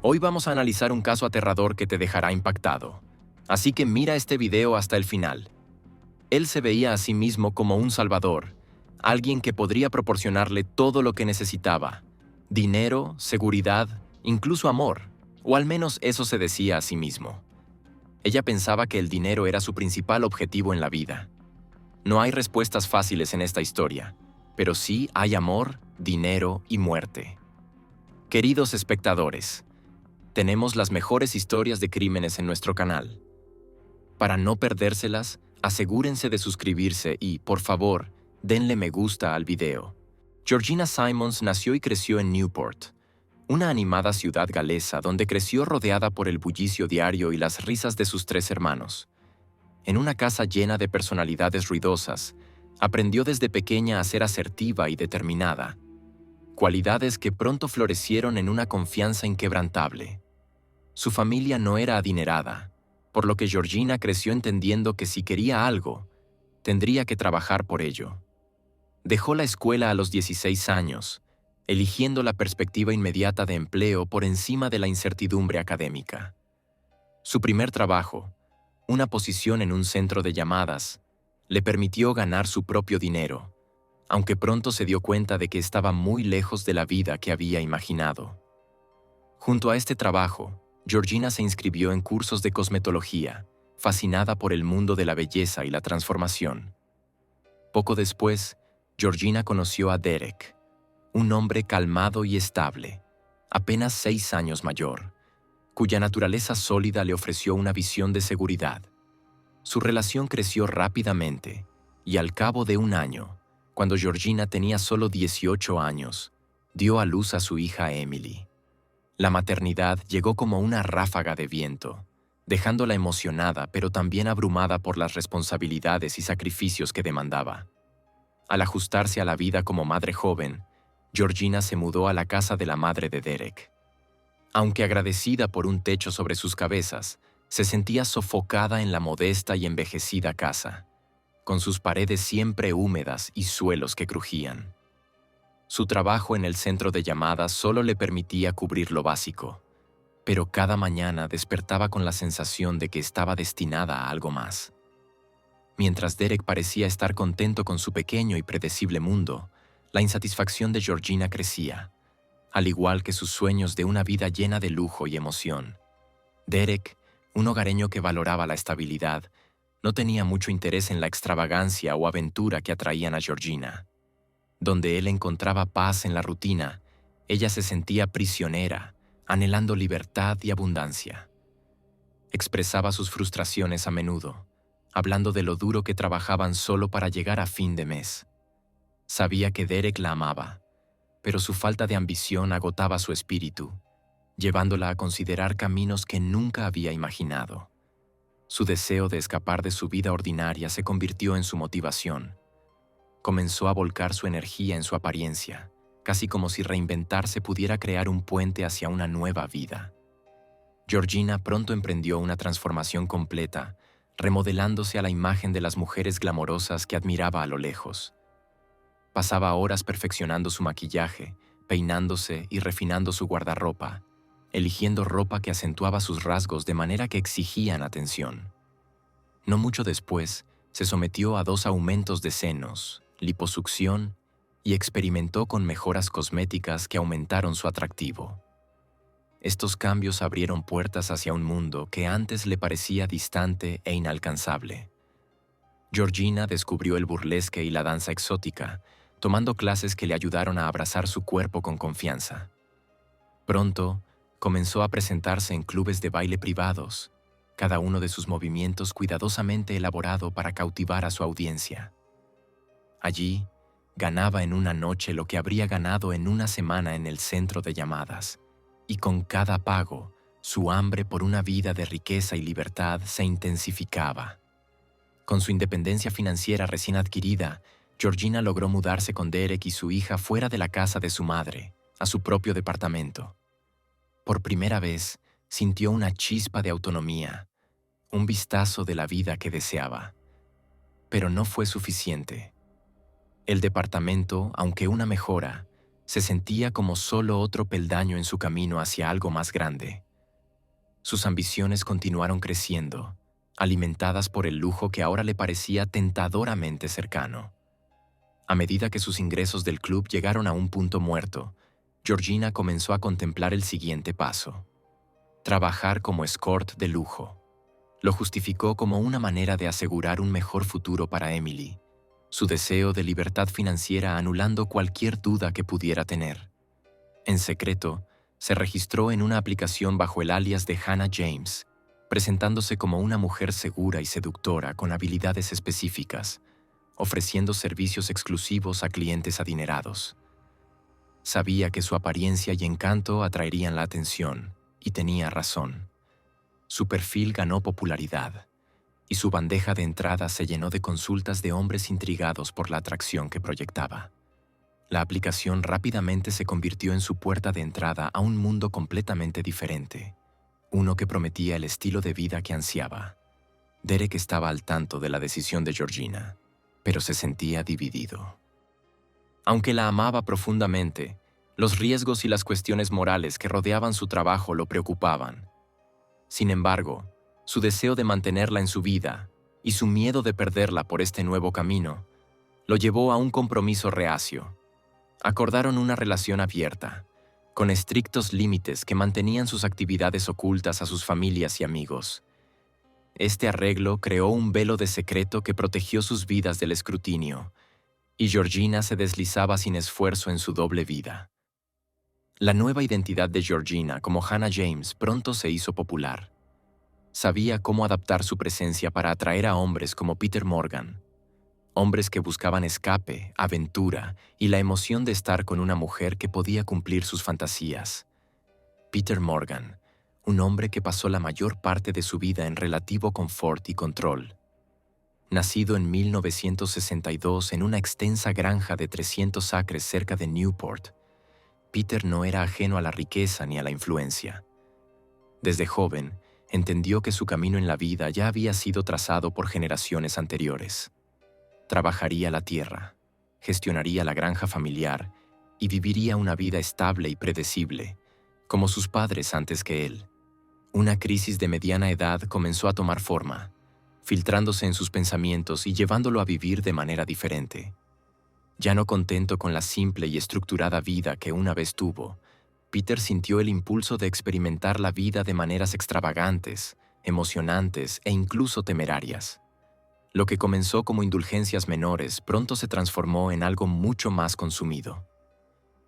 Hoy vamos a analizar un caso aterrador que te dejará impactado. Así que mira este video hasta el final. Él se veía a sí mismo como un salvador, alguien que podría proporcionarle todo lo que necesitaba: dinero, seguridad, incluso amor, o al menos eso se decía a sí mismo. Ella pensaba que el dinero era su principal objetivo en la vida. No hay respuestas fáciles en esta historia, pero sí hay amor, dinero y muerte. Queridos espectadores, tenemos las mejores historias de crímenes en nuestro canal. Para no perdérselas, asegúrense de suscribirse y, por favor, denle me gusta al video. Georgina Simons nació y creció en Newport, una animada ciudad galesa donde creció rodeada por el bullicio diario y las risas de sus 3 hermanos. En una casa llena de personalidades ruidosas, aprendió desde pequeña a ser asertiva y determinada, cualidades que pronto florecieron en una confianza inquebrantable. Su familia no era adinerada, por lo que Georgina creció entendiendo que si quería algo, tendría que trabajar por ello. Dejó la escuela a los 16 años, eligiendo la perspectiva inmediata de empleo por encima de la incertidumbre académica. Su primer trabajo, una posición en un centro de llamadas, le permitió ganar su propio dinero, aunque pronto se dio cuenta de que estaba muy lejos de la vida que había imaginado. Junto a este trabajo, Georgina se inscribió en cursos de cosmetología, fascinada por el mundo de la belleza y la transformación. Poco después, Georgina conoció a Derek, un hombre calmado y estable, apenas 6 años mayor, cuya naturaleza sólida le ofreció una visión de seguridad. Su relación creció rápidamente y al cabo de un año, cuando Georgina tenía solo 18 años, dio a luz a su hija Emily. La maternidad llegó como una ráfaga de viento, dejándola emocionada pero también abrumada por las responsabilidades y sacrificios que demandaba. Al ajustarse a la vida como madre joven, Georgina se mudó a la casa de la madre de Derek. Aunque agradecida por un techo sobre sus cabezas, se sentía sofocada en la modesta y envejecida casa, con sus paredes siempre húmedas y suelos que crujían. Su trabajo en el centro de llamadas solo le permitía cubrir lo básico, pero cada mañana despertaba con la sensación de que estaba destinada a algo más. Mientras Derek parecía estar contento con su pequeño y predecible mundo, la insatisfacción de Georgina crecía, al igual que sus sueños de una vida llena de lujo y emoción. Derek, un hogareño que valoraba la estabilidad, no tenía mucho interés en la extravagancia o aventura que atraían a Georgina. Donde él encontraba paz en la rutina, ella se sentía prisionera, anhelando libertad y abundancia. Expresaba sus frustraciones a menudo, hablando de lo duro que trabajaban solo para llegar a fin de mes. Sabía que Derek la amaba, pero su falta de ambición agotaba su espíritu, llevándola a considerar caminos que nunca había imaginado. Su deseo de escapar de su vida ordinaria se convirtió en su motivación. Comenzó a volcar su energía en su apariencia, casi como si reinventarse pudiera crear un puente hacia una nueva vida. Georgina pronto emprendió una transformación completa, remodelándose a la imagen de las mujeres glamorosas que admiraba a lo lejos. Pasaba horas perfeccionando su maquillaje, peinándose y refinando su guardarropa, eligiendo ropa que acentuaba sus rasgos de manera que exigían atención. No mucho después, se sometió a 2 aumentos de senos, liposucción y experimentó con mejoras cosméticas que aumentaron su atractivo. Estos cambios abrieron puertas hacia un mundo que antes le parecía distante e inalcanzable. Georgina descubrió el burlesque y la danza exótica, tomando clases que le ayudaron a abrazar su cuerpo con confianza. Pronto, comenzó a presentarse en clubes de baile privados, cada uno de sus movimientos cuidadosamente elaborado para cautivar a su audiencia. Allí, ganaba en una noche lo que habría ganado en una semana en el centro de llamadas, y con cada pago, su hambre por una vida de riqueza y libertad se intensificaba. Con su independencia financiera recién adquirida, Georgina logró mudarse con Derek y su hija fuera de la casa de su madre, a su propio departamento. Por primera vez, sintió una chispa de autonomía, un vistazo de la vida que deseaba. Pero no fue suficiente. El departamento, aunque una mejora, Se sentía como solo otro peldaño en su camino hacia algo más grande. Sus ambiciones continuaron creciendo, alimentadas por el lujo que ahora le parecía tentadoramente cercano. A medida que sus ingresos del club llegaron a un punto muerto, Georgina comenzó a contemplar el siguiente paso: trabajar como escort de lujo. Lo justificó como una manera de asegurar un mejor futuro para Emily, su deseo de libertad financiera anulando cualquier duda que pudiera tener. En secreto, se registró en una aplicación bajo el alias de Hannah James, presentándose como una mujer segura y seductora con habilidades específicas, ofreciendo servicios exclusivos a clientes adinerados. Sabía que su apariencia y encanto atraerían la atención, y tenía razón. Su perfil ganó popularidad, y su bandeja de entrada se llenó de consultas de hombres intrigados por la atracción que proyectaba. La aplicación rápidamente se convirtió en su puerta de entrada a un mundo completamente diferente, uno que prometía el estilo de vida que ansiaba. Derek estaba al tanto de la decisión de Georgina, pero se sentía dividido. Aunque la amaba profundamente, los riesgos y las cuestiones morales que rodeaban su trabajo lo preocupaban. Sin embargo, su deseo de mantenerla en su vida y su miedo de perderla por este nuevo camino lo llevó a un compromiso reacio. Acordaron una relación abierta, con estrictos límites que mantenían sus actividades ocultas a sus familias y amigos. Este arreglo creó un velo de secreto que protegió sus vidas del escrutinio, y Georgina se deslizaba sin esfuerzo en su doble vida. La nueva identidad de Georgina como Hannah James pronto se hizo popular. Sabía cómo adaptar su presencia para atraer a hombres como Peter Morgan, hombres que buscaban escape, aventura y la emoción de estar con una mujer que podía cumplir sus fantasías. Peter Morgan, un hombre que pasó la mayor parte de su vida en relativo confort y control. Nacido en 1962 en una extensa granja de 300 acres cerca de Newport, Peter no era ajeno a la riqueza ni a la influencia. Desde joven, entendió que su camino en la vida ya había sido trazado por generaciones anteriores. Trabajaría la tierra, gestionaría la granja familiar y viviría una vida estable y predecible, como sus padres antes que él. Una crisis de mediana edad comenzó a tomar forma, filtrándose en sus pensamientos y llevándolo a vivir de manera diferente. Ya no contento con la simple y estructurada vida que una vez tuvo, Peter sintió el impulso de experimentar la vida de maneras extravagantes, emocionantes e incluso temerarias. Lo que comenzó como indulgencias menores pronto se transformó en algo mucho más consumido.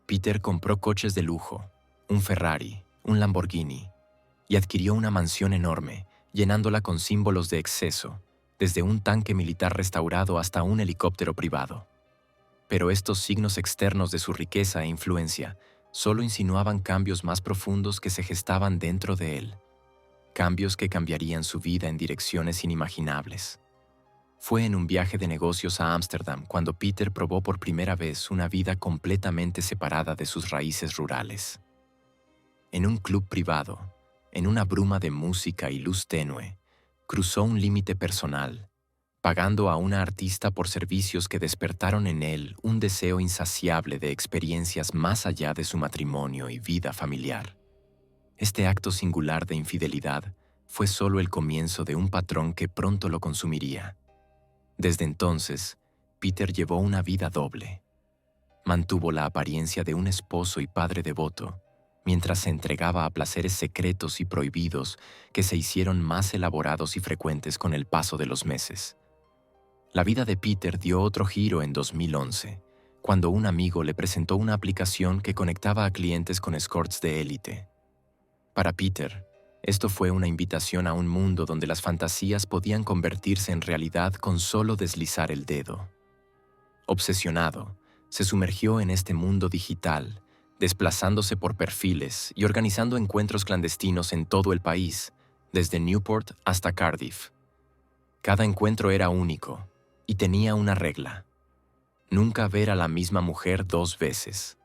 Peter compró coches de lujo, un Ferrari, un Lamborghini, y adquirió una mansión enorme, llenándola con símbolos de exceso, desde un tanque militar restaurado hasta un helicóptero privado. Pero estos signos externos de su riqueza e influencia solo insinuaban cambios más profundos que se gestaban dentro de él, cambios que cambiarían su vida en direcciones inimaginables. Fue en un viaje de negocios a Ámsterdam cuando Peter probó por primera vez una vida completamente separada de sus raíces rurales. En un club privado, en una bruma de música y luz tenue, cruzó un límite personal, pagando a una artista por servicios que despertaron en él un deseo insaciable de experiencias más allá de su matrimonio y vida familiar. Este acto singular de infidelidad fue solo el comienzo de un patrón que pronto lo consumiría. Desde entonces, Peter llevó una vida doble. Mantuvo la apariencia de un esposo y padre devoto, mientras se entregaba a placeres secretos y prohibidos que se hicieron más elaborados y frecuentes con el paso de los meses. La vida de Peter dio otro giro en 2011, cuando un amigo le presentó una aplicación que conectaba a clientes con escorts de élite. Para Peter, esto fue una invitación a un mundo donde las fantasías podían convertirse en realidad con solo deslizar el dedo. Obsesionado, se sumergió en este mundo digital, desplazándose por perfiles y organizando encuentros clandestinos en todo el país, desde Newport hasta Cardiff. Cada encuentro era único y tenía una regla: nunca ver a la misma mujer 2 veces.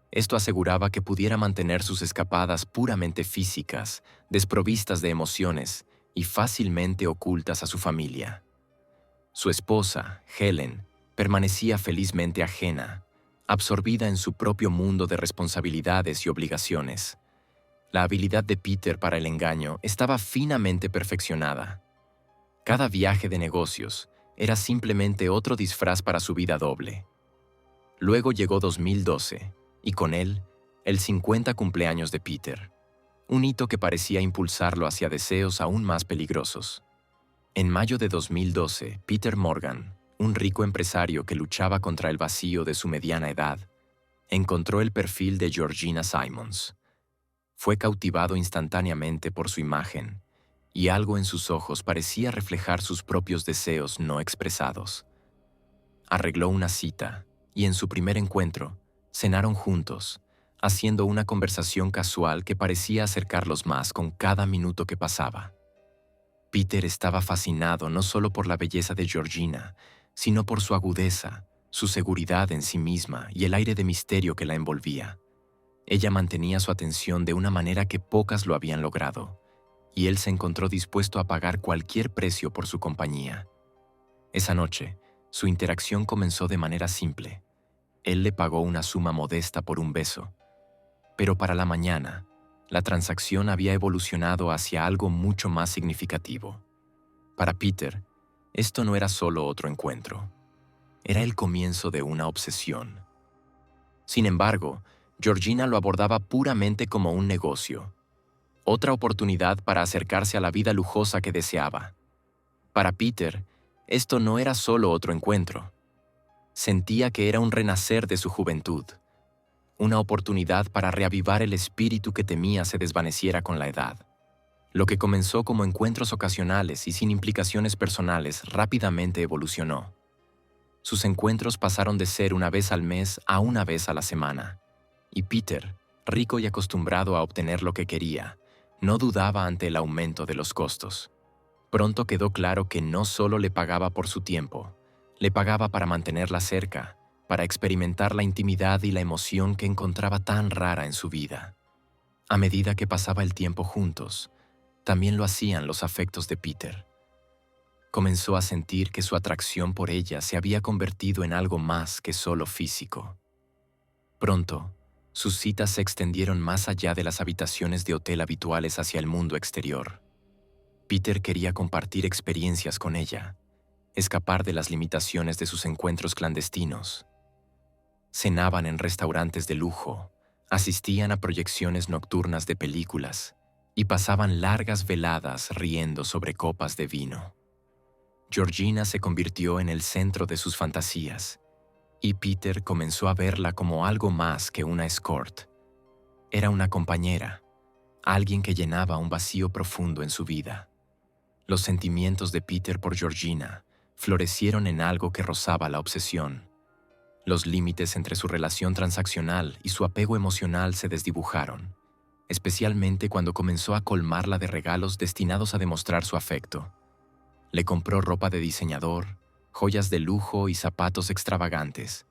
Esto aseguraba que pudiera mantener sus escapadas puramente físicas, desprovistas de emociones y fácilmente ocultas a su familia. Su esposa, Helen, permanecía felizmente ajena, absorbida en su propio mundo de responsabilidades y obligaciones. La habilidad de Peter para el engaño estaba finamente perfeccionada. Cada viaje de negocios era simplemente otro disfraz para su vida doble. Luego llegó 2012, y con él, el 50 cumpleaños de Peter, un hito que parecía impulsarlo hacia deseos aún más peligrosos. En mayo de 2012, Peter Morgan, un rico empresario que luchaba contra el vacío de su mediana edad, encontró el perfil de Georgina Simons. Fue cautivado instantáneamente por su imagen, y algo en sus ojos parecía reflejar sus propios deseos no expresados. Arregló una cita, y en su primer encuentro, cenaron juntos, haciendo una conversación casual que parecía acercarlos más con cada minuto que pasaba. Peter estaba fascinado no solo por la belleza de Georgina, sino por su agudeza, su seguridad en sí misma y el aire de misterio que la envolvía. Ella mantenía su atención de una manera que pocas lo habían logrado, y él se encontró dispuesto a pagar cualquier precio por su compañía. Esa noche, su interacción comenzó de manera simple. Él le pagó una suma modesta por un beso, pero para la mañana, la transacción había evolucionado hacia algo mucho más significativo. Para Peter, esto no era solo otro encuentro. Era el comienzo de una obsesión. Sin embargo, Georgina lo abordaba puramente como un negocio. Otra oportunidad para acercarse a la vida lujosa que deseaba. Para Peter, esto no era solo otro encuentro. Sentía que era un renacer de su juventud. Una oportunidad para reavivar el espíritu que temía se desvaneciera con la edad. Lo que comenzó como encuentros ocasionales y sin implicaciones personales rápidamente evolucionó. Sus encuentros pasaron de ser una vez al mes a una vez a la semana. Y Peter, rico y acostumbrado a obtener lo que quería, no dudaba ante el aumento de los costos. Pronto quedó claro que no solo le pagaba por su tiempo, le pagaba para mantenerla cerca, para experimentar la intimidad y la emoción que encontraba tan rara en su vida. A medida que pasaba el tiempo juntos, también lo hacían los afectos de Peter. Comenzó a sentir que su atracción por ella se había convertido en algo más que solo físico. Pronto, sus citas se extendieron más allá de las habitaciones de hotel habituales hacia el mundo exterior. Peter quería compartir experiencias con ella, escapar de las limitaciones de sus encuentros clandestinos. Cenaban en restaurantes de lujo, asistían a proyecciones nocturnas de películas y pasaban largas veladas riendo sobre copas de vino. Georgina se convirtió en el centro de sus fantasías, y Peter comenzó a verla como algo más que una escort. Era una compañera, alguien que llenaba un vacío profundo en su vida. Los sentimientos de Peter por Georgina florecieron en algo que rozaba la obsesión. Los límites entre su relación transaccional y su apego emocional se desdibujaron, especialmente cuando comenzó a colmarla de regalos destinados a demostrar su afecto. Le compró ropa de diseñador, joyas de lujo y zapatos extravagantes.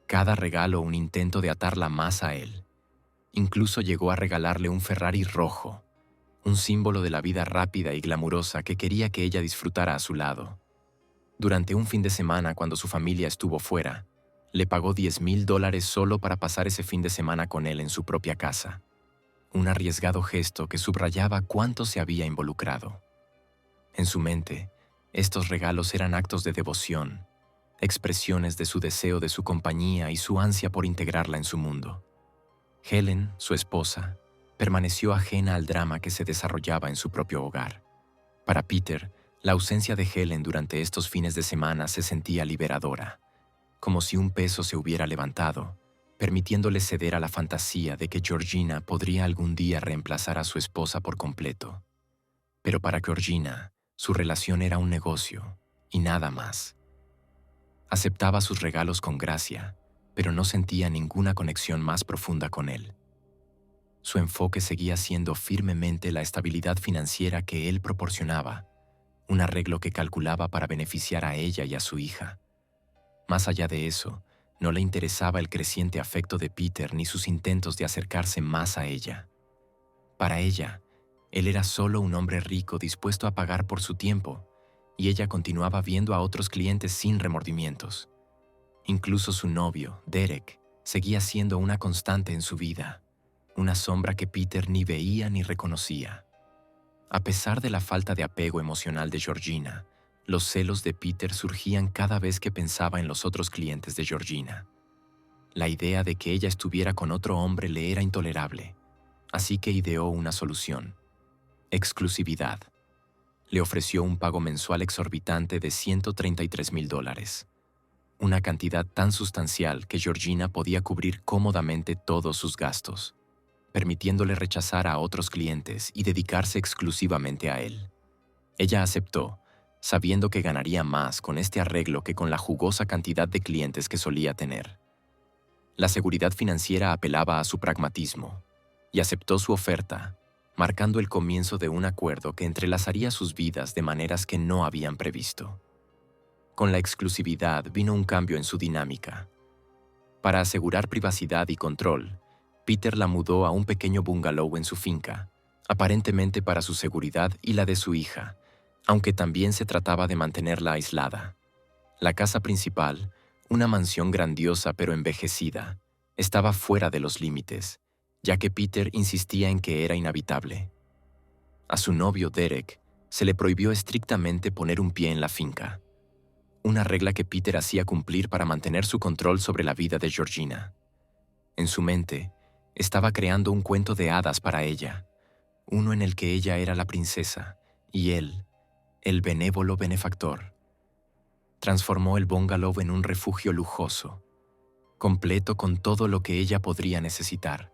Cada regalo un intento de atarla más a él. Incluso llegó a regalarle un Ferrari rojo, un símbolo de la vida rápida y glamurosa que quería que ella disfrutara a su lado. Durante un fin de semana, cuando su familia estuvo fuera, le pagó $10,000 solo para pasar ese fin de semana con él en su propia casa. Un arriesgado gesto que subrayaba cuánto se había involucrado. En su mente, estos regalos eran actos de devoción, expresiones de su deseo de su compañía y su ansia por integrarla en su mundo. Helen, su esposa, permaneció ajena al drama que se desarrollaba en su propio hogar. Para Peter, la ausencia de Helen durante estos fines de semana se sentía liberadora, como si un peso se hubiera levantado, permitiéndole ceder a la fantasía de que Georgina podría algún día reemplazar a su esposa por completo. Pero para Georgina, su relación era un negocio, y nada más. Aceptaba sus regalos con gracia, pero no sentía ninguna conexión más profunda con él. Su enfoque seguía siendo firmemente la estabilidad financiera que él proporcionaba, un arreglo que calculaba para beneficiar a ella y a su hija. Más allá de eso, no le interesaba el creciente afecto de Peter ni sus intentos de acercarse más a ella. Para ella, él era solo un hombre rico dispuesto a pagar por su tiempo, y ella continuaba viendo a otros clientes sin remordimientos. Incluso su novio, Derek, seguía siendo una constante en su vida, una sombra que Peter ni veía ni reconocía. A pesar de la falta de apego emocional de Georgina, los celos de Peter surgían cada vez que pensaba en los otros clientes de Georgina. La idea de que ella estuviera con otro hombre le era intolerable, así que ideó una solución: exclusividad. Le ofreció un pago mensual exorbitante de $133,000, una cantidad tan sustancial que Georgina podía cubrir cómodamente todos sus gastos, permitiéndole rechazar a otros clientes y dedicarse exclusivamente a él. Ella aceptó, sabiendo que ganaría más con este arreglo que con la jugosa cantidad de clientes que solía tener. La seguridad financiera apelaba a su pragmatismo, y aceptó su oferta, marcando el comienzo de un acuerdo que entrelazaría sus vidas de maneras que no habían previsto. Con la exclusividad vino un cambio en su dinámica. Para asegurar privacidad y control, Peter la mudó a un pequeño bungalow en su finca, aparentemente para su seguridad y la de su hija, aunque también se trataba de mantenerla aislada. La casa principal, una mansión grandiosa pero envejecida, estaba fuera de los límites, ya que Peter insistía en que era inhabitable. A su novio Derek se le prohibió estrictamente poner un pie en la finca, una regla que Peter hacía cumplir para mantener su control sobre la vida de Georgina. En su mente, estaba creando un cuento de hadas para ella, uno en el que ella era la princesa y él, el benévolo benefactor. Transformó el bungalow en un refugio lujoso, completo con todo lo que ella podría necesitar.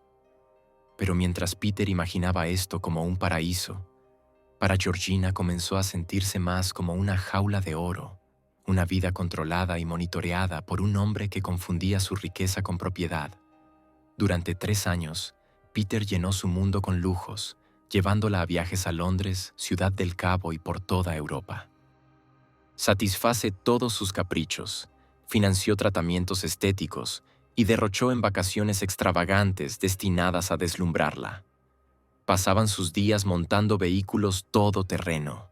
Pero mientras Peter imaginaba esto como un paraíso, para Georgina comenzó a sentirse más como una jaula de oro, una vida controlada y monitoreada por un hombre que confundía su riqueza con propiedad. Durante 3 años, Peter llenó su mundo con lujos, llevándola a viajes a Londres, Ciudad del Cabo y por toda Europa. Satisface todos sus caprichos, financió tratamientos estéticos y derrochó en vacaciones extravagantes destinadas a deslumbrarla. Pasaban sus días montando vehículos todoterreno,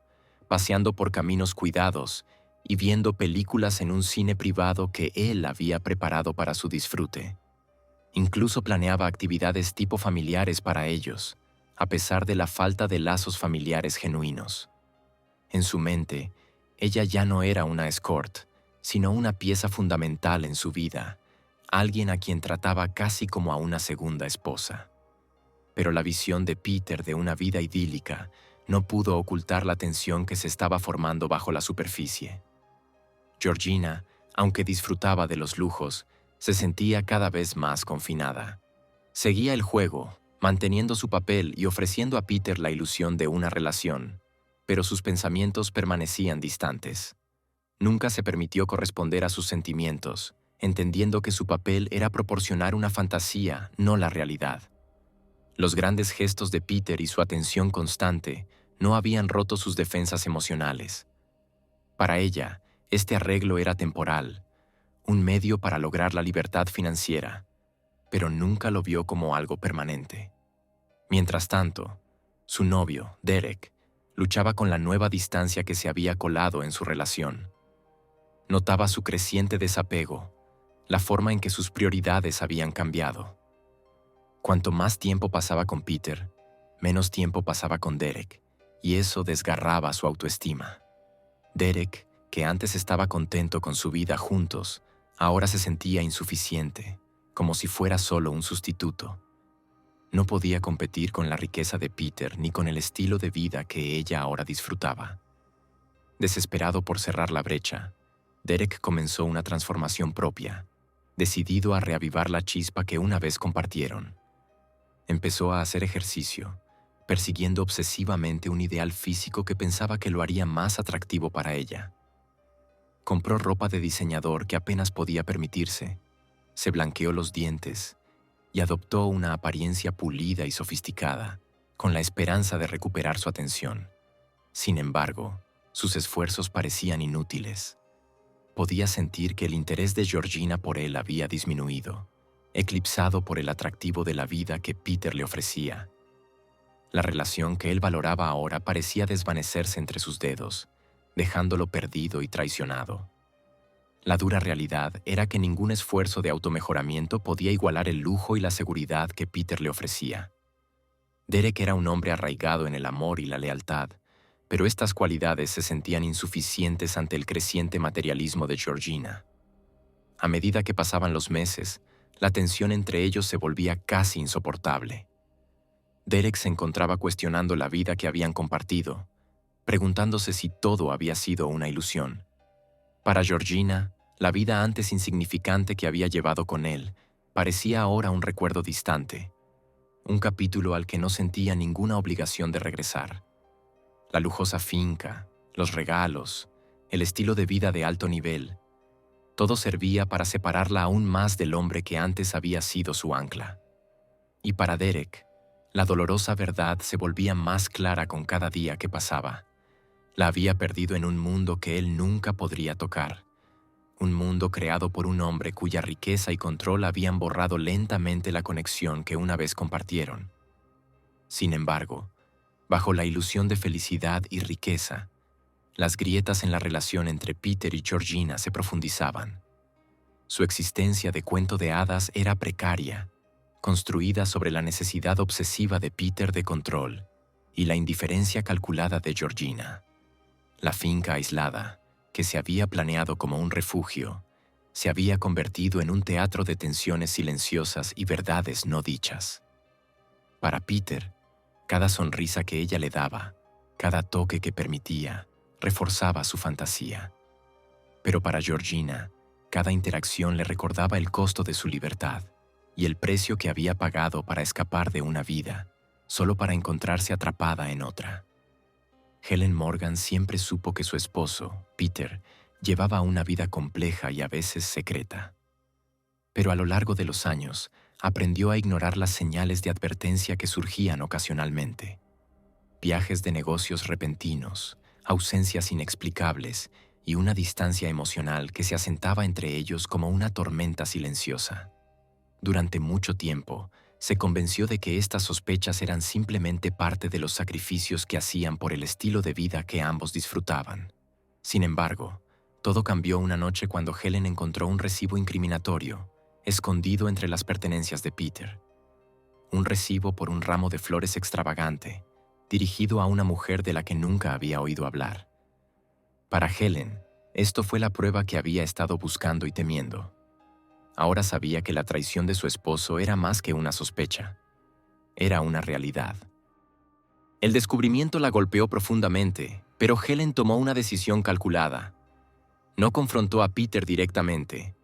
paseando por caminos cuidados y viendo películas en un cine privado que él había preparado para su disfrute. Incluso planeaba actividades tipo familiares para ellos, a pesar de la falta de lazos familiares genuinos. En su mente, ella ya no era una escort, sino una pieza fundamental en su vida, alguien a quien trataba casi como a una segunda esposa. Pero la visión de Peter de una vida idílica no pudo ocultar la tensión que se estaba formando bajo la superficie. Georgina, aunque disfrutaba de los lujos, se sentía cada vez más confinada. Seguía el juego, manteniendo su papel y ofreciendo a Peter la ilusión de una relación, pero sus pensamientos permanecían distantes. Nunca se permitió corresponder a sus sentimientos, entendiendo que su papel era proporcionar una fantasía, no la realidad. Los grandes gestos de Peter y su atención constante no habían roto sus defensas emocionales. Para ella, este arreglo era temporal, un medio para lograr la libertad financiera, pero nunca lo vio como algo permanente. Mientras tanto, su novio, Derek, luchaba con la nueva distancia que se había colado en su relación. Notaba su creciente desapego, la forma en que sus prioridades habían cambiado. Cuanto más tiempo pasaba con Peter, menos tiempo pasaba con Derek, y eso desgarraba su autoestima. Derek, que antes estaba contento con su vida juntos, ahora se sentía insuficiente, como si fuera solo un sustituto. No podía competir con la riqueza de Peter ni con el estilo de vida que ella ahora disfrutaba. Desesperado por cerrar la brecha, Derek comenzó una transformación propia, decidido a reavivar la chispa que una vez compartieron. Empezó a hacer ejercicio, persiguiendo obsesivamente un ideal físico que pensaba que lo haría más atractivo para ella. Compró ropa de diseñador que apenas podía permitirse, se blanqueó los dientes y adoptó una apariencia pulida y sofisticada, con la esperanza de recuperar su atención. Sin embargo, sus esfuerzos parecían inútiles. Podía sentir que el interés de Georgina por él había disminuido, eclipsado por el atractivo de la vida que Peter le ofrecía. La relación que él valoraba ahora parecía desvanecerse entre sus dedos, dejándolo perdido y traicionado. La dura realidad era que ningún esfuerzo de automejoramiento podía igualar el lujo y la seguridad que Peter le ofrecía. Derek era un hombre arraigado en el amor y la lealtad, pero estas cualidades se sentían insuficientes ante el creciente materialismo de Georgina. A medida que pasaban los meses, la tensión entre ellos se volvía casi insoportable. Derek se encontraba cuestionando la vida que habían compartido, preguntándose si todo había sido una ilusión. Para Georgina, la vida antes insignificante que había llevado con él parecía ahora un recuerdo distante, un capítulo al que no sentía ninguna obligación de regresar. La lujosa finca, los regalos, el estilo de vida de alto nivel, todo servía para separarla aún más del hombre que antes había sido su ancla. Y para Derek, la dolorosa verdad se volvía más clara con cada día que pasaba. La había perdido en un mundo que él nunca podría tocar, un mundo creado por un hombre cuya riqueza y control habían borrado lentamente la conexión que una vez compartieron. Sin embargo, bajo la ilusión de felicidad y riqueza, las grietas en la relación entre Peter y Georgina se profundizaban. Su existencia de cuento de hadas era precaria, construida sobre la necesidad obsesiva de Peter de control y la indiferencia calculada de Georgina. La finca aislada, que se había planeado como un refugio, se había convertido en un teatro de tensiones silenciosas y verdades no dichas. Para Peter, cada sonrisa que ella le daba, cada toque que permitía, reforzaba su fantasía. Pero para Georgina, cada interacción le recordaba el costo de su libertad y el precio que había pagado para escapar de una vida, solo para encontrarse atrapada en otra. Helen Morgan siempre supo que su esposo, Peter, llevaba una vida compleja y a veces secreta. Pero a lo largo de los años, aprendió a ignorar las señales de advertencia que surgían ocasionalmente. Viajes de negocios repentinos, ausencias inexplicables y una distancia emocional que se asentaba entre ellos como una tormenta silenciosa. Durante mucho tiempo, se convenció de que estas sospechas eran simplemente parte de los sacrificios que hacían por el estilo de vida que ambos disfrutaban. Sin embargo, todo cambió una noche cuando Helen encontró un recibo incriminatorio, escondido entre las pertenencias de Peter. Un recibo por un ramo de flores extravagante, dirigido a una mujer de la que nunca había oído hablar. Para Helen, esto fue la prueba que había estado buscando y temiendo. Ahora sabía que la traición de su esposo era más que una sospecha. Era una realidad. El descubrimiento la golpeó profundamente, pero Helen tomó una decisión calculada. No confrontó a Peter directamente.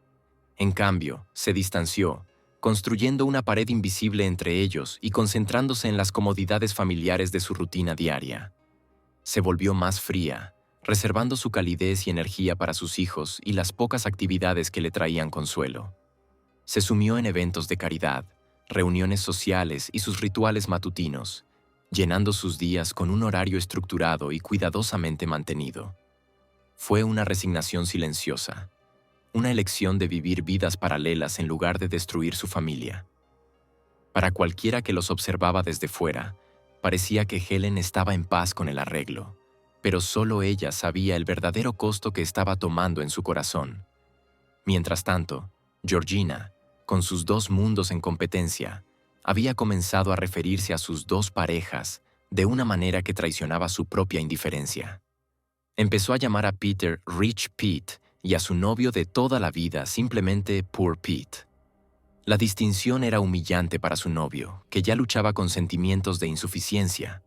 En cambio, se distanció, construyendo una pared invisible entre ellos y concentrándose en las comodidades familiares de su rutina diaria. Se volvió más fría, reservando su calidez y energía para sus hijos y las pocas actividades que le traían consuelo. Se sumió en eventos de caridad, reuniones sociales y sus rituales matutinos, llenando sus días con un horario estructurado y cuidadosamente mantenido. Fue una resignación silenciosa, una elección de vivir vidas paralelas en lugar de destruir su familia. Para cualquiera que los observaba desde fuera, parecía que Helen estaba en paz con el arreglo, pero solo ella sabía el verdadero costo que estaba tomando en su corazón. Mientras tanto, Georgina, con sus dos mundos en competencia, había comenzado a referirse a sus dos parejas de una manera que traicionaba su propia indiferencia. Empezó a llamar a Peter Rich Pete y a su novio de toda la vida simplemente Poor Pete. La distinción era humillante para su novio, que ya luchaba con sentimientos de insuficiencia.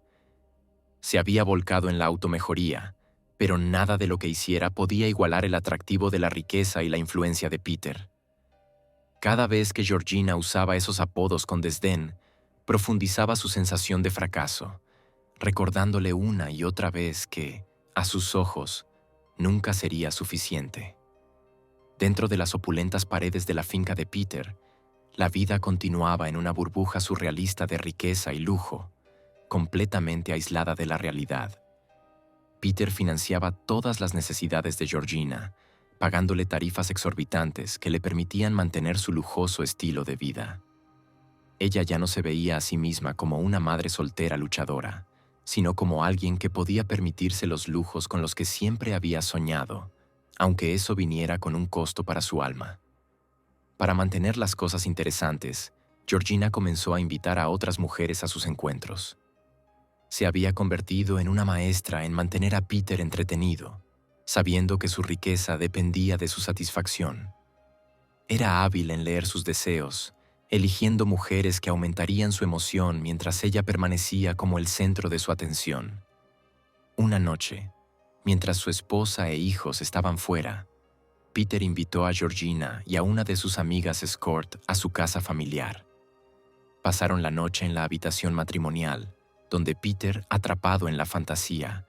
Se había volcado en la automejoría, pero nada de lo que hiciera podía igualar el atractivo de la riqueza y la influencia de Peter. Cada vez que Georgina usaba esos apodos con desdén, profundizaba su sensación de fracaso, recordándole una y otra vez que, a sus ojos, nunca sería suficiente. Dentro de las opulentas paredes de la finca de Peter, la vida continuaba en una burbuja surrealista de riqueza y lujo, completamente aislada de la realidad. Peter financiaba todas las necesidades de Georgina, pagándole tarifas exorbitantes que le permitían mantener su lujoso estilo de vida. Ella ya no se veía a sí misma como una madre soltera luchadora, sino como alguien que podía permitirse los lujos con los que siempre había soñado, aunque eso viniera con un costo para su alma. Para mantener las cosas interesantes, Georgina comenzó a invitar a otras mujeres a sus encuentros. Se había convertido en una maestra en mantener a Peter entretenido, sabiendo que su riqueza dependía de su satisfacción. Era hábil en leer sus deseos, eligiendo mujeres que aumentarían su emoción mientras ella permanecía como el centro de su atención. Una noche, mientras su esposa e hijos estaban fuera, Peter invitó a Georgina y a una de sus amigas escort a su casa familiar. Pasaron la noche en la habitación matrimonial, donde Peter, atrapado en la fantasía,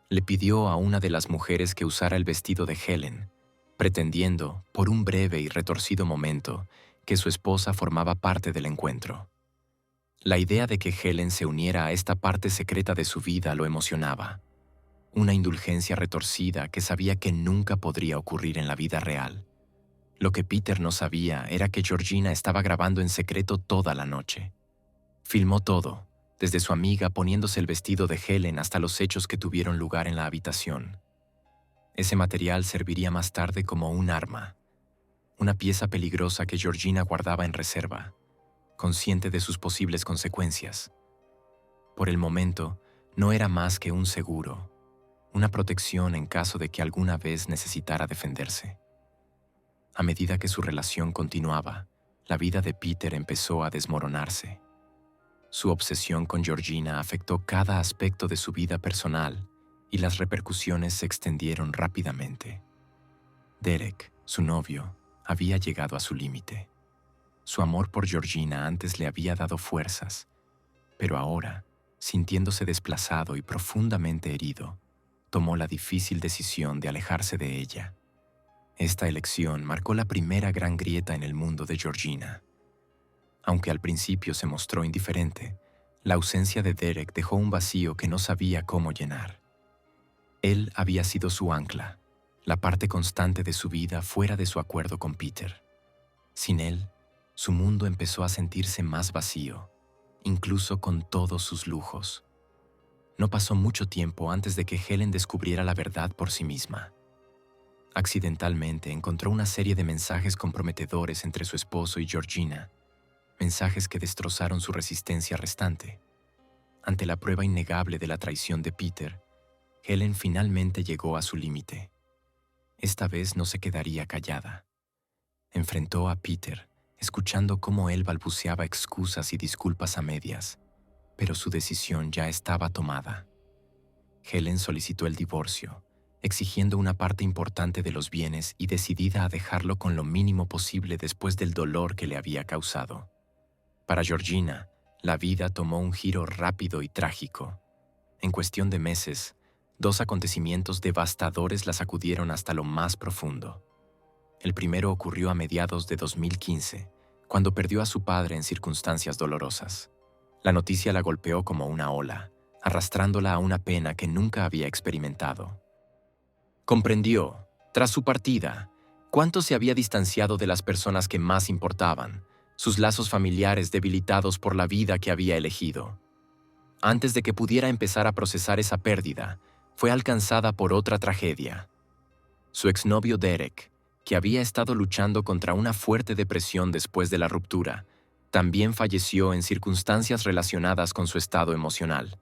le pidió a una de las mujeres que usara el vestido de Helen, pretendiendo, por un breve y retorcido momento, que su esposa formaba parte del encuentro. La idea de que Helen se uniera a esta parte secreta de su vida lo emocionaba. Una indulgencia retorcida que sabía que nunca podría ocurrir en la vida real. Lo que Peter no sabía era que Georgina estaba grabando en secreto toda la noche. Filmó todo, desde su amiga poniéndose el vestido de Helen hasta los hechos que tuvieron lugar en la habitación. Ese material serviría más tarde como un arma, una pieza peligrosa que Georgina guardaba en reserva, consciente de sus posibles consecuencias. Por el momento, no era más que un seguro, una protección en caso de que alguna vez necesitara defenderse. A medida que su relación continuaba, la vida de Peter empezó a desmoronarse. Su obsesión con Georgina afectó cada aspecto de su vida personal y las repercusiones se extendieron rápidamente. Derek, su novio, había llegado a su límite. Su amor por Georgina antes le había dado fuerzas, pero ahora, sintiéndose desplazado y profundamente herido, tomó la difícil decisión de alejarse de ella. Esta elección marcó la primera gran grieta en el mundo de Georgina. Aunque al principio se mostró indiferente, la ausencia de Derek dejó un vacío que no sabía cómo llenar. Él había sido su ancla, la parte constante de su vida fuera de su acuerdo con Peter. Sin él, su mundo empezó a sentirse más vacío, incluso con todos sus lujos. No pasó mucho tiempo antes de que Helen descubriera la verdad por sí misma. Accidentalmente encontró una serie de mensajes comprometedores entre su esposo y Georgina, mensajes que destrozaron su resistencia restante. Ante la prueba innegable de la traición de Peter, Helen finalmente llegó a su límite. Esta vez no se quedaría callada. Enfrentó a Peter, escuchando cómo él balbuceaba excusas y disculpas a medias, pero su decisión ya estaba tomada. Helen solicitó el divorcio, exigiendo una parte importante de los bienes y decidida a dejarlo con lo mínimo posible después del dolor que le había causado. Para Georgina, la vida tomó un giro rápido y trágico. En cuestión de meses, 2 acontecimientos devastadores la sacudieron hasta lo más profundo. El primero ocurrió a mediados de 2015, cuando perdió a su padre en circunstancias dolorosas. La noticia la golpeó como una ola, arrastrándola a una pena que nunca había experimentado. Comprendió, tras su partida, cuánto se había distanciado de las personas que más importaban, sus lazos familiares debilitados por la vida que había elegido. Antes de que pudiera empezar a procesar esa pérdida, fue alcanzada por otra tragedia. Su exnovio Derek, que había estado luchando contra una fuerte depresión después de la ruptura, también falleció en circunstancias relacionadas con su estado emocional.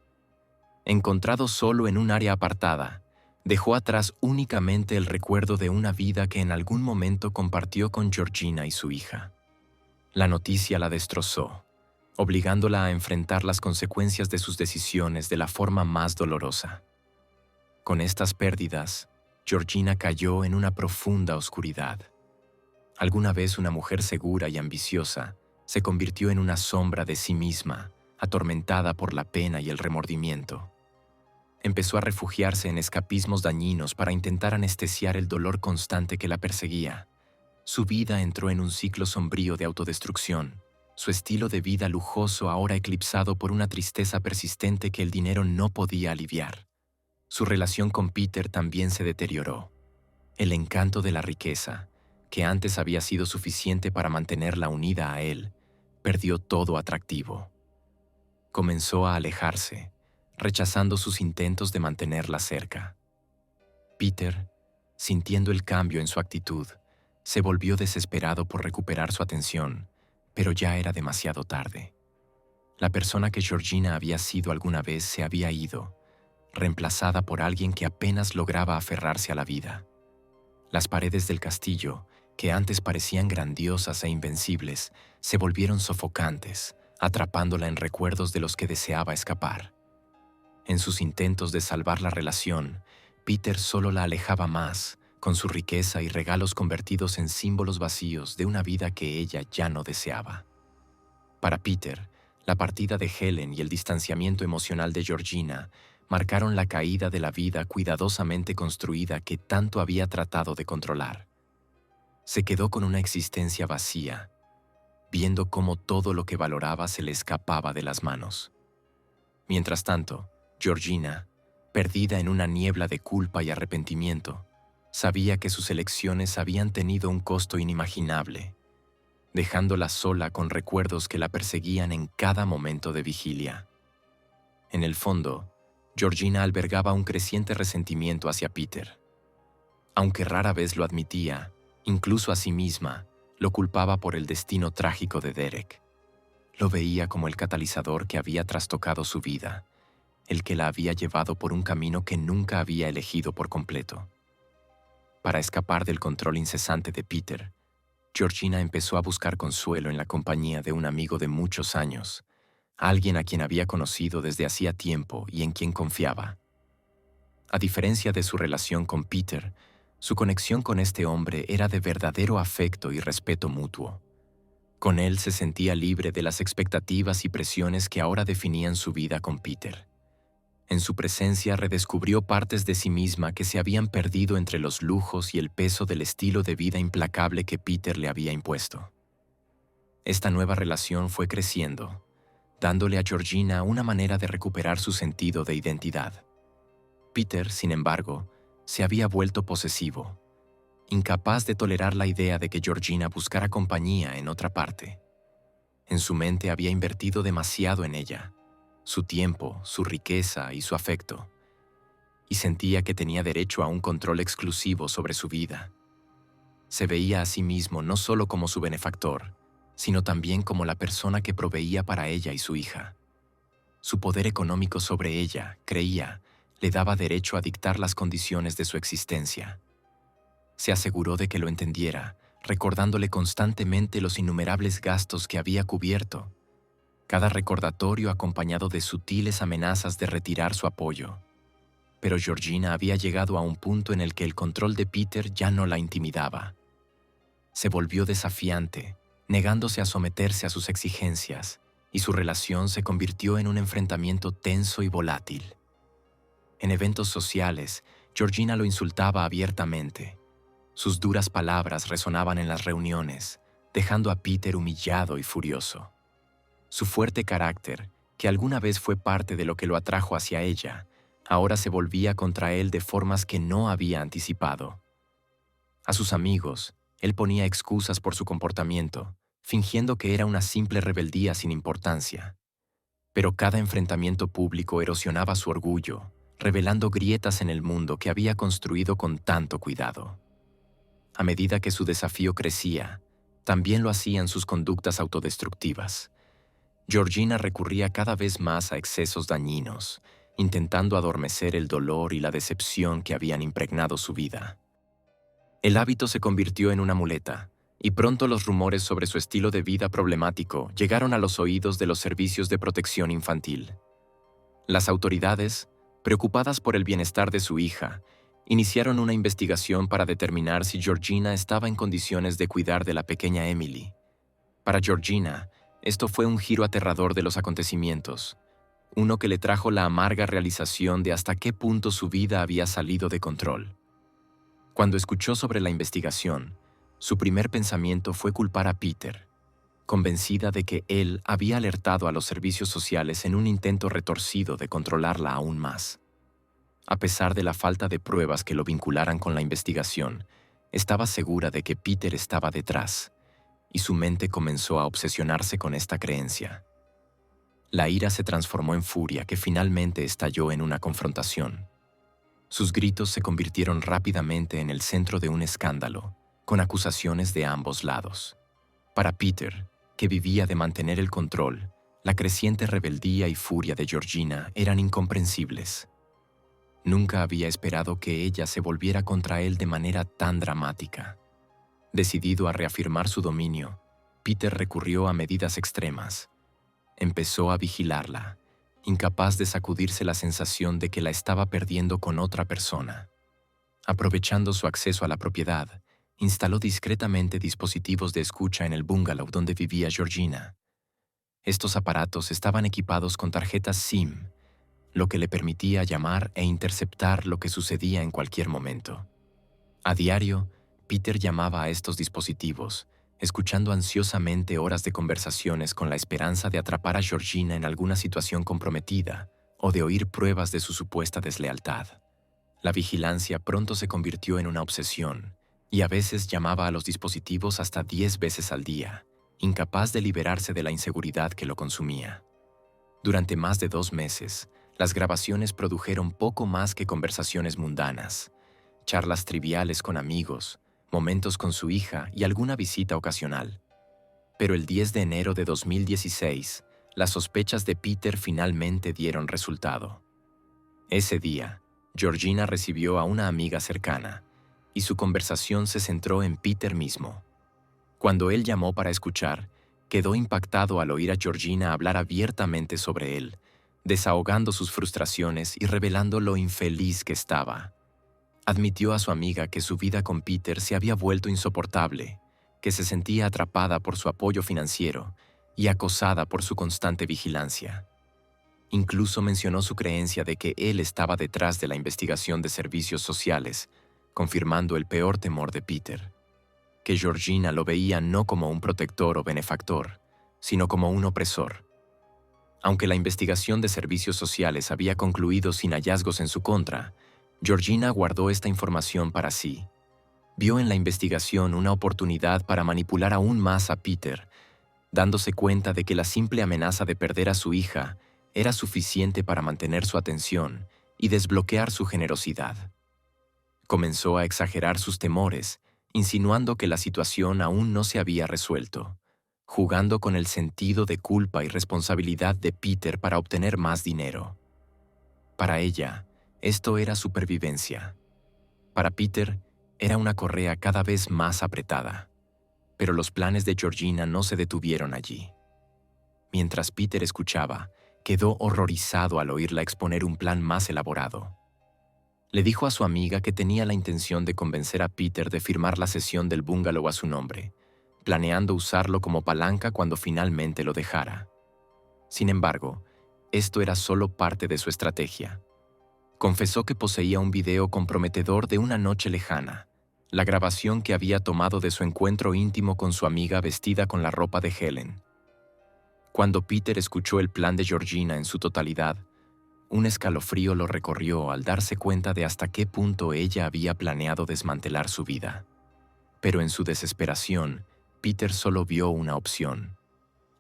Encontrado solo en un área apartada, dejó atrás únicamente el recuerdo de una vida que en algún momento compartió con Georgina y su hija. La noticia la destrozó, obligándola a enfrentar las consecuencias de sus decisiones de la forma más dolorosa. Con estas pérdidas, Georgina cayó en una profunda oscuridad. Alguna vez una mujer segura y ambiciosa se convirtió en una sombra de sí misma, atormentada por la pena y el remordimiento. Empezó a refugiarse en escapismos dañinos para intentar anestesiar el dolor constante que la perseguía. Su vida entró en un ciclo sombrío de autodestrucción, su estilo de vida lujoso ahora eclipsado por una tristeza persistente que el dinero no podía aliviar. Su relación con Peter también se deterioró. El encanto de la riqueza, que antes había sido suficiente para mantenerla unida a él, perdió todo atractivo. Comenzó a alejarse, rechazando sus intentos de mantenerla cerca. Peter sintiendo el cambio en su actitud, se volvió desesperado por recuperar su atención, pero ya era demasiado tarde. La persona que Georgina había sido alguna vez se había ido, reemplazada por alguien que apenas lograba aferrarse a la vida. Las paredes del castillo, que antes parecían grandiosas e invencibles, se volvieron sofocantes, atrapándola en recuerdos de los que deseaba escapar. En sus intentos de salvar la relación, Peter solo la alejaba más, con su riqueza y regalos convertidos en símbolos vacíos de una vida que ella ya no deseaba. Para Peter, la partida de Helen y el distanciamiento emocional de Georgina marcaron la caída de la vida cuidadosamente construida que tanto había tratado de controlar. Se quedó con una existencia vacía, viendo cómo todo lo que valoraba se le escapaba de las manos. Mientras tanto, Georgina, perdida en una niebla de culpa y arrepentimiento, sabía que sus elecciones habían tenido un costo inimaginable, dejándola sola con recuerdos que la perseguían en cada momento de vigilia. En el fondo, Georgina albergaba un creciente resentimiento hacia Peter. Aunque rara vez lo admitía, incluso a sí misma, lo culpaba por el destino trágico de Derek. Lo veía como el catalizador que había trastocado su vida, el que la había llevado por un camino que nunca había elegido por completo. Para escapar del control incesante de Peter, Georgina empezó a buscar consuelo en la compañía de un amigo de muchos años, alguien a quien había conocido desde hacía tiempo y en quien confiaba. A diferencia de su relación con Peter, su conexión con este hombre era de verdadero afecto y respeto mutuo. Con él se sentía libre de las expectativas y presiones que ahora definían su vida con Peter. En su presencia redescubrió partes de sí misma que se habían perdido entre los lujos y el peso del estilo de vida implacable que Peter le había impuesto. Esta nueva relación fue creciendo, dándole a Georgina una manera de recuperar su sentido de identidad. Peter, sin embargo, se había vuelto posesivo, incapaz de tolerar la idea de que Georgina buscara compañía en otra parte. En su mente había invertido demasiado en ella, su tiempo, su riqueza y su afecto, y sentía que tenía derecho a un control exclusivo sobre su vida. Se veía a sí mismo no solo como su benefactor, sino también como la persona que proveía para ella y su hija. Su poder económico sobre ella, creía, le daba derecho a dictar las condiciones de su existencia. Se aseguró de que lo entendiera, recordándole constantemente los innumerables gastos que había cubierto, cada recordatorio acompañado de sutiles amenazas de retirar su apoyo. Pero Georgina había llegado a un punto en el que el control de Peter ya no la intimidaba. Se volvió desafiante, negándose a someterse a sus exigencias, y su relación se convirtió en un enfrentamiento tenso y volátil. En eventos sociales, Georgina lo insultaba abiertamente. Sus duras palabras resonaban en las reuniones, dejando a Peter humillado y furioso. Su fuerte carácter, que alguna vez fue parte de lo que lo atrajo hacia ella, ahora se volvía contra él de formas que no había anticipado. A sus amigos, él ponía excusas por su comportamiento, fingiendo que era una simple rebeldía sin importancia. Pero cada enfrentamiento público erosionaba su orgullo, revelando grietas en el mundo que había construido con tanto cuidado. A medida que su desafío crecía, también lo hacían sus conductas autodestructivas. Georgina recurría cada vez más a excesos dañinos, intentando adormecer el dolor y la decepción que habían impregnado su vida. El hábito se convirtió en una muleta, y pronto los rumores sobre su estilo de vida problemático llegaron a los oídos de los servicios de protección infantil. Las autoridades, preocupadas por el bienestar de su hija, iniciaron una investigación para determinar si Georgina estaba en condiciones de cuidar de la pequeña Emily. Para Georgina, esto fue un giro aterrador de los acontecimientos, uno que le trajo la amarga realización de hasta qué punto su vida había salido de control. Cuando escuchó sobre la investigación, su primer pensamiento fue culpar a Peter, convencida de que él había alertado a los servicios sociales en un intento retorcido de controlarla aún más. A pesar de la falta de pruebas que lo vincularan con la investigación, estaba segura de que Peter estaba detrás, y su mente comenzó a obsesionarse con esta creencia. La ira se transformó en furia que finalmente estalló en una confrontación. Sus gritos se convirtieron rápidamente en el centro de un escándalo, con acusaciones de ambos lados. Para Peter, que vivía de mantener el control, la creciente rebeldía y furia de Georgina eran incomprensibles. Nunca había esperado que ella se volviera contra él de manera tan dramática. Decidido a reafirmar su dominio, Peter recurrió a medidas extremas. Empezó a vigilarla, incapaz de sacudirse la sensación de que la estaba perdiendo con otra persona. Aprovechando su acceso a la propiedad, instaló discretamente dispositivos de escucha en el bungalow donde vivía Georgina. Estos aparatos estaban equipados con tarjetas SIM, lo que le permitía llamar e interceptar lo que sucedía en cualquier momento. A diario, Peter llamaba a estos dispositivos, escuchando ansiosamente horas de conversaciones con la esperanza de atrapar a Georgina en alguna situación comprometida o de oír pruebas de su supuesta deslealtad. La vigilancia pronto se convirtió en una obsesión, y a veces llamaba a los dispositivos hasta 10 veces al día, incapaz de liberarse de la inseguridad que lo consumía. Durante más de 2 meses, las grabaciones produjeron poco más que conversaciones mundanas, charlas triviales con amigos, momentos con su hija y alguna visita ocasional. Pero el 10 de enero de 2016, las sospechas de Peter finalmente dieron resultado. Ese día, Georgina recibió a una amiga cercana, y su conversación se centró en Peter mismo. Cuando él llamó para escuchar, quedó impactado al oír a Georgina hablar abiertamente sobre él, desahogando sus frustraciones y revelando lo infeliz que estaba. Admitió a su amiga que su vida con Peter se había vuelto insoportable, que se sentía atrapada por su apoyo financiero y acosada por su constante vigilancia. Incluso mencionó su creencia de que él estaba detrás de la investigación de servicios sociales, confirmando el peor temor de Peter, que Georgina lo veía no como un protector o benefactor, sino como un opresor. Aunque la investigación de servicios sociales había concluido sin hallazgos en su contra, Georgina guardó esta información para sí. Vio en la investigación una oportunidad para manipular aún más a Peter, dándose cuenta de que la simple amenaza de perder a su hija era suficiente para mantener su atención y desbloquear su generosidad. Comenzó a exagerar sus temores, insinuando que la situación aún no se había resuelto, jugando con el sentido de culpa y responsabilidad de Peter para obtener más dinero. Para ella, esto era supervivencia. Para Peter, era una correa cada vez más apretada. Pero los planes de Georgina no se detuvieron allí. Mientras Peter escuchaba, quedó horrorizado al oírla exponer un plan más elaborado. Le dijo a su amiga que tenía la intención de convencer a Peter de firmar la cesión del bungalow a su nombre, planeando usarlo como palanca cuando finalmente lo dejara. Sin embargo, esto era solo parte de su estrategia. Confesó que poseía un video comprometedor de una noche lejana, la grabación que había tomado de su encuentro íntimo con su amiga vestida con la ropa de Helen. Cuando Peter escuchó el plan de Georgina en su totalidad, un escalofrío lo recorrió al darse cuenta de hasta qué punto ella había planeado desmantelar su vida. Pero en su desesperación, Peter solo vio una opción.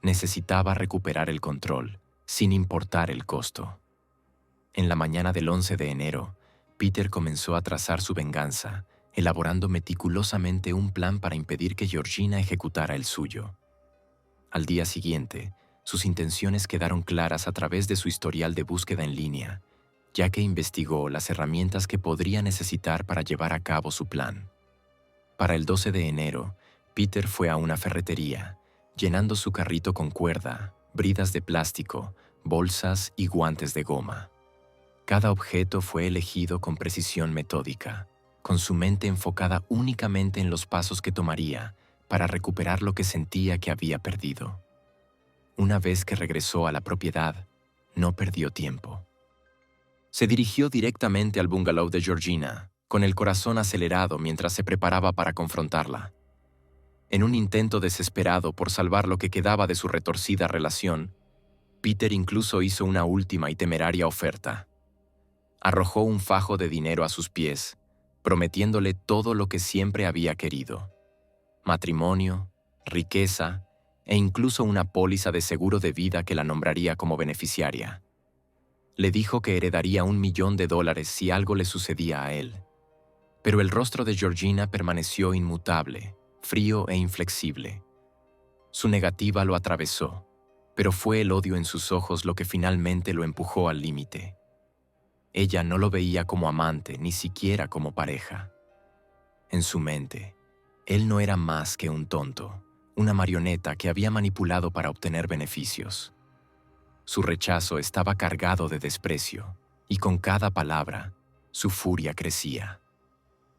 Necesitaba recuperar el control, sin importar el costo. En la mañana del 11 de enero, Peter comenzó a trazar su venganza, elaborando meticulosamente un plan para impedir que Georgina ejecutara el suyo. Al día siguiente, sus intenciones quedaron claras a través de su historial de búsqueda en línea, ya que investigó las herramientas que podría necesitar para llevar a cabo su plan. Para el 12 de enero, Peter fue a una ferretería, llenando su carrito con cuerda, bridas de plástico, bolsas y guantes de goma. Cada objeto fue elegido con precisión metódica, con su mente enfocada únicamente en los pasos que tomaría para recuperar lo que sentía que había perdido. Una vez que regresó a la propiedad, no perdió tiempo. Se dirigió directamente al bungalow de Georgina, con el corazón acelerado mientras se preparaba para confrontarla. En un intento desesperado por salvar lo que quedaba de su retorcida relación, Peter incluso hizo una última y temeraria oferta. Arrojó un fajo de dinero a sus pies, prometiéndole todo lo que siempre había querido: matrimonio, riqueza e incluso una póliza de seguro de vida que la nombraría como beneficiaria. Le dijo que heredaría $1.000.000 si algo le sucedía a él. Pero el rostro de Georgina permaneció inmutable, frío e inflexible. Su negativa lo atravesó, pero fue el odio en sus ojos lo que finalmente lo empujó al límite. Ella no lo veía como amante, ni siquiera como pareja. En su mente, él no era más que un tonto, una marioneta que había manipulado para obtener beneficios. Su rechazo estaba cargado de desprecio, y con cada palabra, su furia crecía.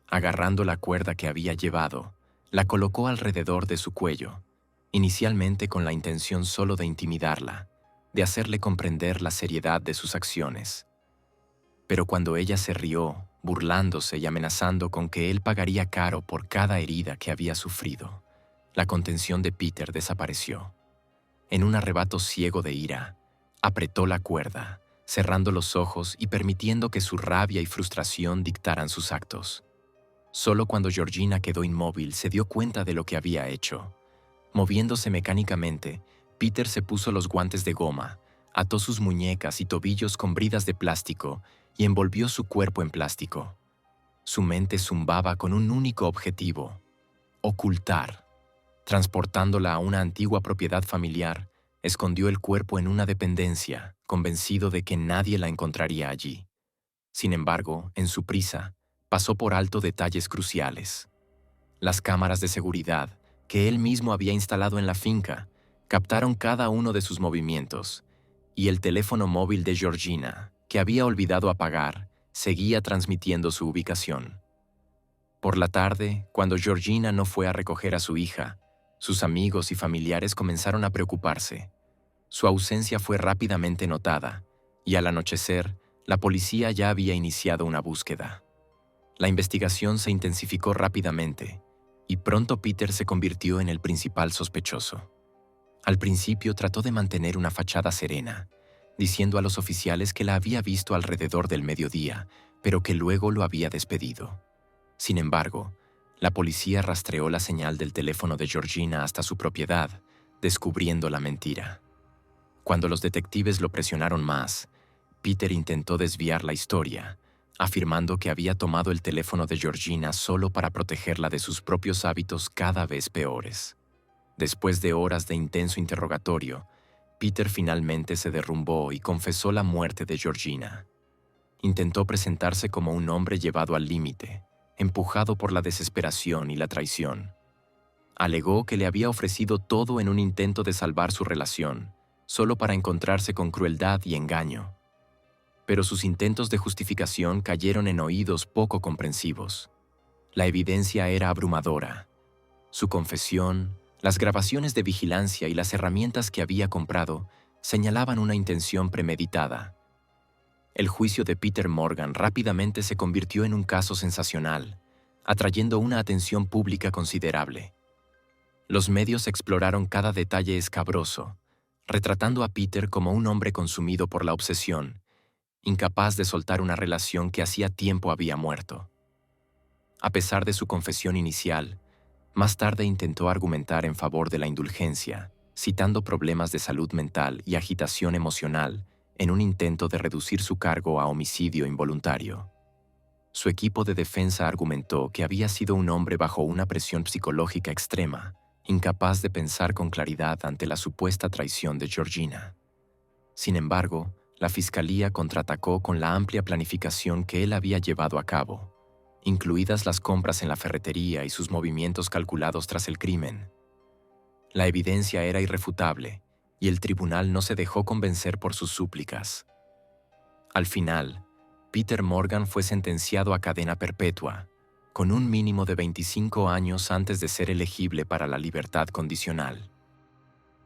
Agarrando la cuerda que había llevado, la colocó alrededor de su cuello, inicialmente con la intención solo de intimidarla, de hacerle comprender la seriedad de sus acciones. Pero cuando ella se rió, burlándose y amenazando con que él pagaría caro por cada herida que había sufrido, la contención de Peter desapareció. En un arrebato ciego de ira, apretó la cuerda, cerrando los ojos y permitiendo que su rabia y frustración dictaran sus actos. Solo cuando Georgina quedó inmóvil se dio cuenta de lo que había hecho. Moviéndose mecánicamente, Peter se puso los guantes de goma, ató sus muñecas y tobillos con bridas de plástico y envolvió su cuerpo en plástico. Su mente zumbaba con un único objetivo: ocultar. Transportándola a una antigua propiedad familiar, escondió el cuerpo en una dependencia, convencido de que nadie la encontraría allí. Sin embargo, en su prisa, pasó por alto detalles cruciales. Las cámaras de seguridad, que él mismo había instalado en la finca, captaron cada uno de sus movimientos, y el teléfono móvil de Georgina, que había olvidado apagar, seguía transmitiendo su ubicación. Por la tarde, cuando Georgina no fue a recoger a su hija, sus amigos y familiares comenzaron a preocuparse. Su ausencia fue rápidamente notada, y al anochecer, la policía ya había iniciado una búsqueda. La investigación se intensificó rápidamente, y pronto Peter se convirtió en el principal sospechoso. Al principio trató de mantener una fachada serena, diciendo a los oficiales que la había visto alrededor del mediodía, pero que luego lo había despedido. Sin embargo, la policía rastreó la señal del teléfono de Georgina hasta su propiedad, descubriendo la mentira. Cuando los detectives lo presionaron más, Peter intentó desviar la historia, afirmando que había tomado el teléfono de Georgina solo para protegerla de sus propios hábitos cada vez peores. Después de horas de intenso interrogatorio, Peter finalmente se derrumbó y confesó la muerte de Georgina. Intentó presentarse como un hombre llevado al límite, empujado por la desesperación y la traición. Alegó que le había ofrecido todo en un intento de salvar su relación, solo para encontrarse con crueldad y engaño. Pero sus intentos de justificación cayeron en oídos poco comprensivos. La evidencia era abrumadora. Su confesión, las grabaciones de vigilancia y las herramientas que había comprado señalaban una intención premeditada. El juicio de Peter Morgan rápidamente se convirtió en un caso sensacional, atrayendo una atención pública considerable. Los medios exploraron cada detalle escabroso, retratando a Peter como un hombre consumido por la obsesión, incapaz de soltar una relación que hacía tiempo había muerto. A pesar de su confesión inicial, más tarde intentó argumentar en favor de la indulgencia, citando problemas de salud mental y agitación emocional en un intento de reducir su cargo a homicidio involuntario. Su equipo de defensa argumentó que había sido un hombre bajo una presión psicológica extrema, incapaz de pensar con claridad ante la supuesta traición de Georgina. Sin embargo, la fiscalía contraatacó con la amplia planificación que él había llevado a cabo, incluidas las compras en la ferretería y sus movimientos calculados tras el crimen. La evidencia era irrefutable, y el tribunal no se dejó convencer por sus súplicas. Al final, Peter Morgan fue sentenciado a cadena perpetua, con un mínimo de 25 años antes de ser elegible para la libertad condicional.